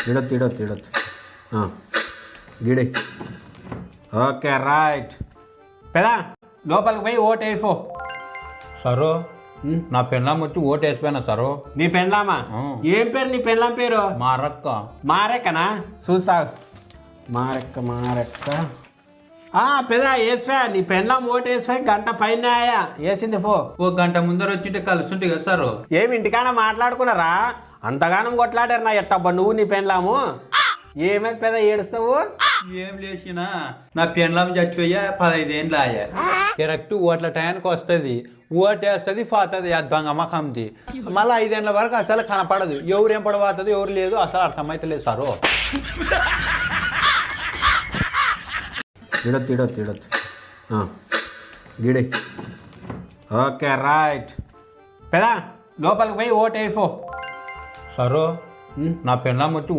ఇడొద్దు గిడి. Okay right పెదా లోపలికి పోయి vote వేయిపో. Sir నా పెళ్ళాం వచ్చి ఓటు వేసిపోయినా సరు. నీ పెండ్లామా? ఏం పేరు నీ పెండ్లాం పేరు? మారక్క. మారెక్కనా? చూసా మారెక్క పెదా వేసిపోయా. నీ పెండ్లాం ఓటు వేసిపోయి గంట పైన వేసింది పో. ఓ గంట ముందర వచ్చింటే కలిసి కదా సారు. ఏమి ఇంటికాడ మాట్లాడుకున్నారా? అంతగానం కొట్లాడారు నా ఎట్టబ్బా నువ్వు నీ పెండ్లాము. ఏమైంది పెదా ఏడుస్తావు? ఏం లేచినా నా పెళ్ళాం చచ్చిపోయా 15 ఏళ్ళు ఆయా. కరెక్ట్ ఓట్ల టయానికి వస్తుంది, ఓటేస్తుంది పోతుంది ఆ దొంగ మకంది. మళ్ళీ 5 ఏళ్ళ వరకు అసలు కనపడదు. ఎవరేం పడబోతుంది ఎవరు లేదు అసలు అర్థమైతే లేదు సారు. ఇడొద్దు గిడి. ఓకే రైట్ పెదా లోపలికి పోయి ఓటు వేయిపో. సరు నా పెళ్ళాం వచ్చి